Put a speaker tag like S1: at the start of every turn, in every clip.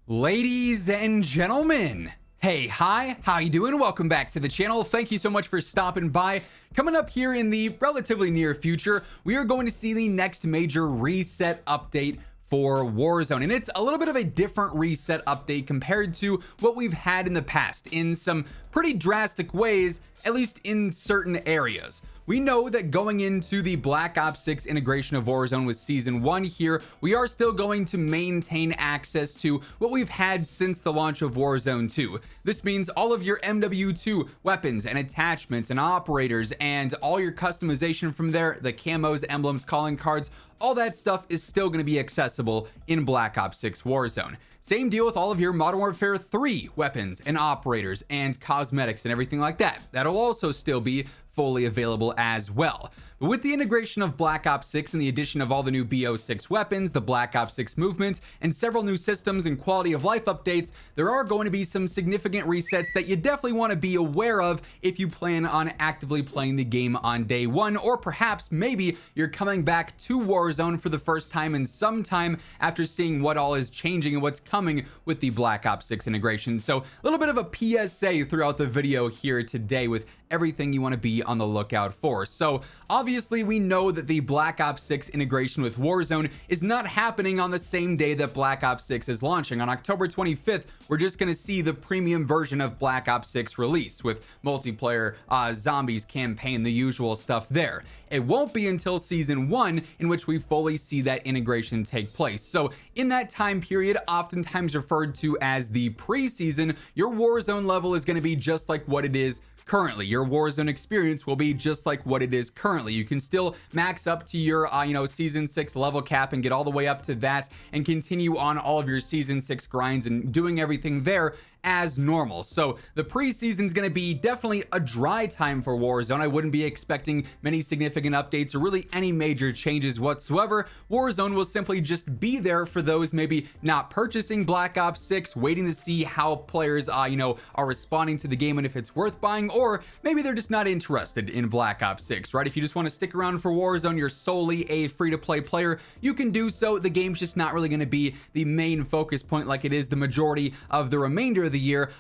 S1: Ladies and gentlemen, hey, hi, how you doing? Welcome back to the channel. Thank you so much for stopping by. Coming up here in the relatively near future, we are going to see the next major reset update for Warzone, and it's a little bit of a different reset update compared to what we've had in the past in some pretty drastic ways, at least in certain areas. We know that going into the Black Ops 6 integration of Warzone with Season 1 here, we are still going to maintain access to what we've had since the launch of Warzone 2. This means all of your MW2 weapons and attachments and operators and all your customization from there, the camos, emblems, calling cards, all that stuff is still going to be accessible in Black Ops 6 Warzone. Same deal with all of your Modern Warfare 3 weapons and operators and cosmetics and everything like that. That'll also still be fully available as well. But with the integration of Black Ops 6 and the addition of all the new BO6 weapons, the Black Ops 6 movement, and several new systems and quality of life updates, there are going to be some significant resets that you definitely want to be aware of if you plan on actively playing the game on day one, or perhaps maybe you're coming back to Warzone for the first time in some time after seeing what all is changing and what's coming with the Black Ops 6 integration. So a little bit of a PSA throughout the video here today with everything you want to be on the lookout for. So obviously we know that the Black Ops 6 integration with Warzone is not happening on the same day that Black Ops 6 is launching. On October 25th, we're just going to see the premium version of Black Ops 6 release with multiplayer, zombies, campaign, the usual stuff there. It won't be until Season 1 in which we fully see that integration take place. So in that time period, oftentimes referred to as the preseason, your Warzone level is going to be just like what it is currently. Your Warzone experience will be just like what it is currently. You can still max up to your Season 6 level cap and get all the way up to that and continue on all of your Season 6 grinds and doing everything there as normal. So the preseason is going to be definitely a dry time for Warzone. I wouldn't be expecting many significant updates or really any major changes whatsoever. Warzone will simply just be there for those maybe not purchasing Black Ops 6, waiting to see how players are responding to the game and if it's worth buying, or maybe they're just not interested in Black Ops 6, right? If you just want to stick around for Warzone, you're solely a free-to-play player, you can do so. The game's just not really going to be the main focus point like it is the majority of the remainder of the year,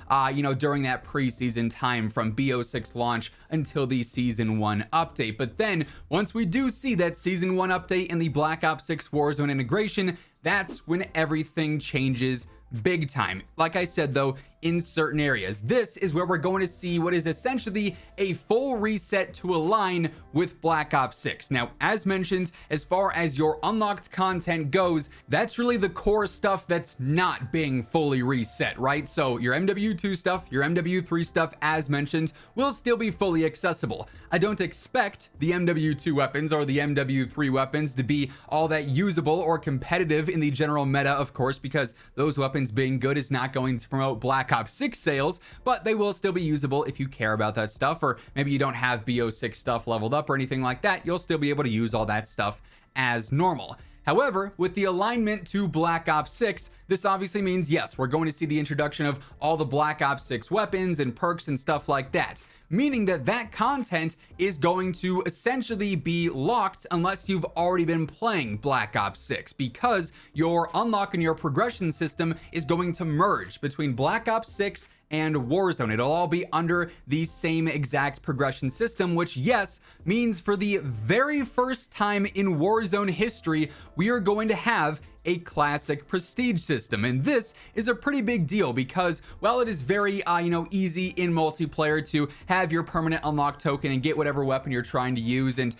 S1: during that preseason time from BO6 launch until the Season 1 update. But then once we do see that Season 1 update and the Black Ops 6 Warzone integration, that's when everything changes big time. Like I said though, in certain areas, this is where we're going to see what is essentially a full reset to align with Black Ops 6. Now, as mentioned, as far as your unlocked content goes, that's really the core stuff that's not being fully reset, right? So your MW2 stuff, your MW3 stuff, as mentioned, will still be fully accessible. I don't expect the MW2 weapons or the MW3 weapons to be all that usable or competitive in the general meta, of course, because those weapons being good is not going to promote Black Ops 6 sales, but they will still be usable if you care about that stuff, or maybe you don't have BO6 stuff leveled up or anything like that. You'll still be able to use all that stuff as normal. However, with the alignment to Black Ops 6, this obviously means, yes, we're going to see the introduction of all the Black Ops 6 weapons and perks and stuff like that, meaning that that content is going to essentially be locked unless you've already been playing Black Ops 6, because your unlock and your progression system is going to merge between Black Ops 6 and Warzone. It'll all be under the same exact progression system, which, yes, means for the very first time in Warzone history, we are going to have a classic prestige system. And this is a pretty big deal because while it is very easy in multiplayer to have your permanent unlock token and get whatever weapon you're trying to use and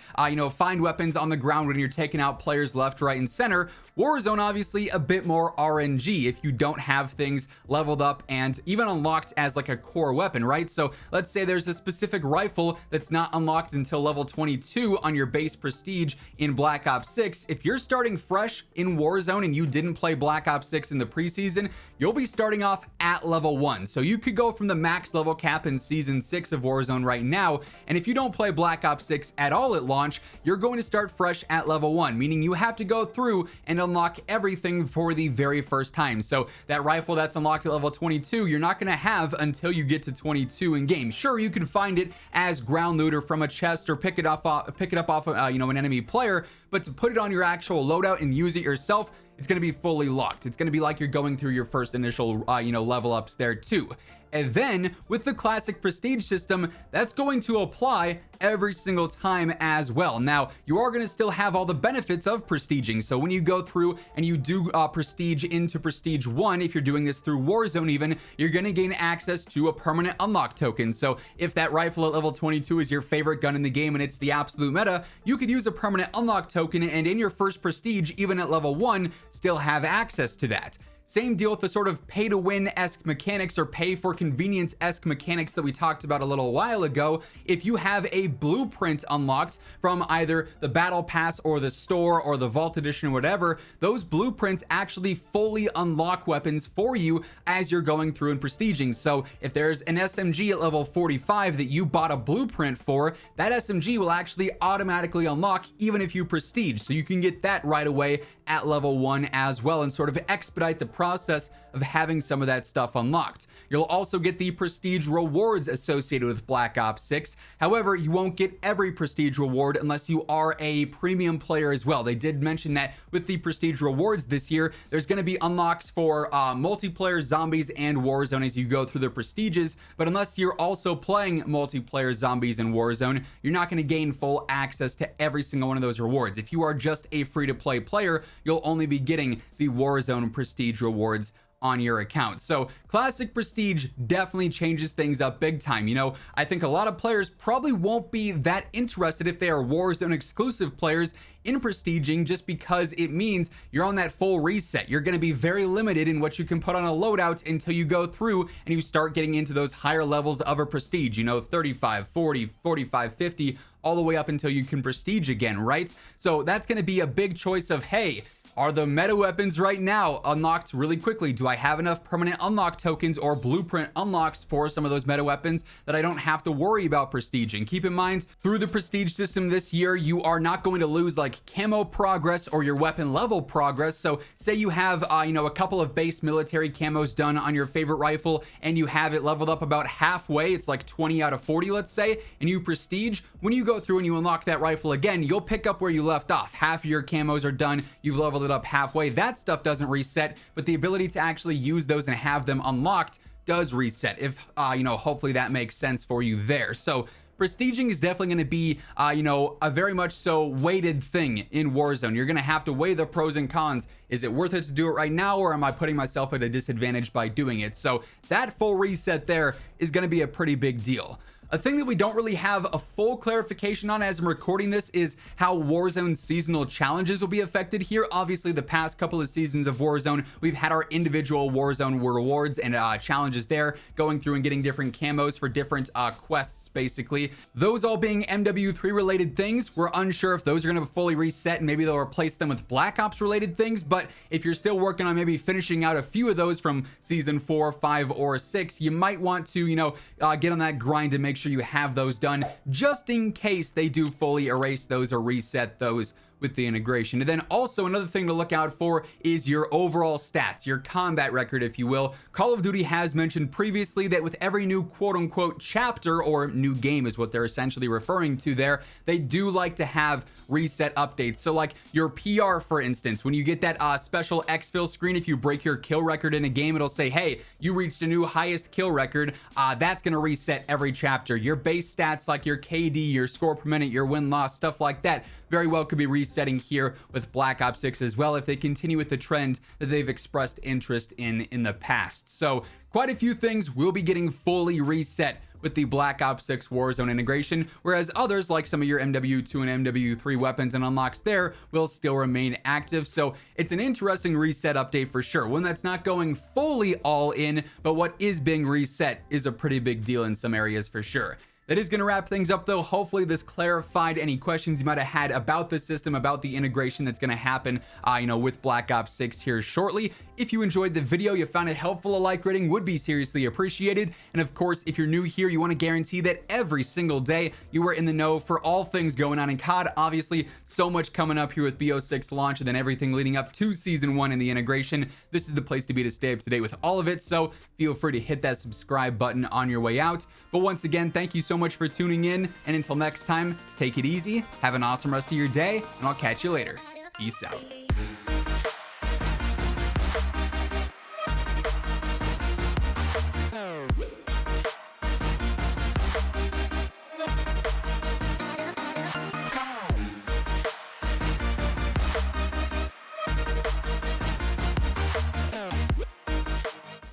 S1: find weapons on the ground when you're taking out players left, right, and center, Warzone obviously a bit more RNG if you don't have things leveled up and even unlocked as like a core weapon, right? So let's say there's a specific rifle that's not unlocked until level 22 on your base prestige in Black Ops 6. If you're starting fresh in Warzone and you didn't play Black Ops 6 in the preseason, you'll be starting off at level 1. So you could go from the max level cap in Season 6 of Warzone right now, and if you don't play Black Ops 6 at all at launch, you're going to start fresh at level 1, meaning you have to go through and unlock everything for the very first time. So that rifle that's unlocked at level 22, you're not going to have until you get to 22 in game. Sure, you can find it as ground loot or from a chest or pick it up off an enemy player, but to put it on your actual loadout and use it yourself, it's going to be fully locked. It's going to be like you're going through your first initial, level ups there too. And then with the classic prestige system, that's going to apply every single time as well. Now, you are going to still have all the benefits of prestiging. So when you go through and you do prestige into prestige 1, if you're doing this through Warzone even, you're going to gain access to a permanent unlock token. So if that rifle at level 22 is your favorite gun in the game and it's the absolute meta, you could use a permanent unlock token and in your first prestige, even at level 1, still have access to that. Same deal with the sort of pay to win-esque mechanics or pay for convenience-esque mechanics that we talked about a little while ago. If you have a blueprint unlocked from either the battle pass or the store or the vault edition or whatever, those blueprints actually fully unlock weapons for you as you're going through and prestiging. So if there's an SMG at level 45 that you bought a blueprint for, that SMG will actually automatically unlock even if you prestige. So you can get that right away at level 1 as well and sort of expedite the process of having some of that stuff unlocked. You'll also get the prestige rewards associated with Black Ops 6. However, you won't get every prestige reward unless you are a premium player as well. They did mention that with the prestige rewards this year, there's going to be unlocks for multiplayer, zombies, and Warzone as you go through the prestiges. But unless you're also playing multiplayer, zombies, and Warzone, you're not going to gain full access to every single one of those rewards. If you are just a free-to-play player, you'll only be getting the Warzone prestige rewards on your account. So classic prestige definitely changes things up big time. I think a lot of players probably won't be that interested if they are Warzone exclusive players in prestiging, just because it means you're on that full reset. You're going to be very limited in what you can put on a loadout until you go through and you start getting into those higher levels of a prestige, 35, 40, 45, 50, all the way up until you can prestige again, right? So that's going to be a big choice of, hey, are the meta weapons right now unlocked really quickly? Do I have enough permanent unlock tokens or blueprint unlocks for some of those meta weapons that I don't have to worry about prestiging? Keep in mind, through the prestige system this year, you are not going to lose like camo progress or your weapon level progress. So say you have, a couple of base military camos done on your favorite rifle and you have it leveled up about halfway. It's like 20 out of 40, let's say, and you prestige. When you go through and you unlock that rifle again, you'll pick up where you left off. Half of your camos are done. You've leveled it up halfway. That stuff doesn't reset, but the ability to actually use those and have them unlocked does reset. If hopefully that makes sense for you there. So prestiging is definitely going to be a very much so weighted thing in Warzone. You're going to have to weigh the pros and cons. Is it worth it to do it right now, or am I putting myself at a disadvantage by doing it? So that full reset there is going to be a pretty big deal. A thing that we don't really have a full clarification on as I'm recording this is how Warzone seasonal challenges will be affected here. Obviously, the past couple of seasons of Warzone, we've had our individual Warzone rewards and challenges there, going through and getting different camos for different quests, basically. Those all being MW3 related things. We're unsure if those are going to fully reset and maybe they'll replace them with Black Ops related things. But if you're still working on maybe finishing out a few of those from season 4, 5, or 6, you might want to, get on that grind and make sure you have those done just in case they do fully erase those or reset those with the integration. And then also another thing to look out for is your overall stats, your combat record, if you will. Call of Duty has mentioned previously that with every new quote unquote chapter, or new game is what they're essentially referring to there, they do like to have reset updates. So like your PR, for instance, when you get that special exfil screen, if you break your kill record in a game, it'll say, hey, you reached a new highest kill record. That's going to reset every chapter. Your base stats like your KD, your score per minute, your win-loss, stuff like that, very well could be resetting here with Black Ops 6 as well if they continue with the trend that they've expressed interest in the past. So quite a few things will be getting fully reset with the Black Ops 6 Warzone integration, whereas others like some of your MW2 and MW3 weapons and unlocks there will still remain active. So it's an interesting reset update for sure, one that's not going fully all in, but what is being reset is a pretty big deal in some areas for sure. That is going to wrap things up though. Hopefully this clarified any questions you might have had about the system, about the integration that's going to happen, with Black Ops 6 here shortly. If you enjoyed the video, you found it helpful, a like rating would be seriously appreciated. And of course, if you're new here, you want to guarantee that every single day you are in the know for all things going on in COD. Obviously, so much coming up here with BO6 launch and then everything leading up to Season 1 and the integration. This is the place to be to stay up to date with all of it. So feel free to hit that subscribe button on your way out. But once again, thank you so much for tuning in. And until next time, take it easy, have an awesome rest of your day, and I'll catch you later. Peace out.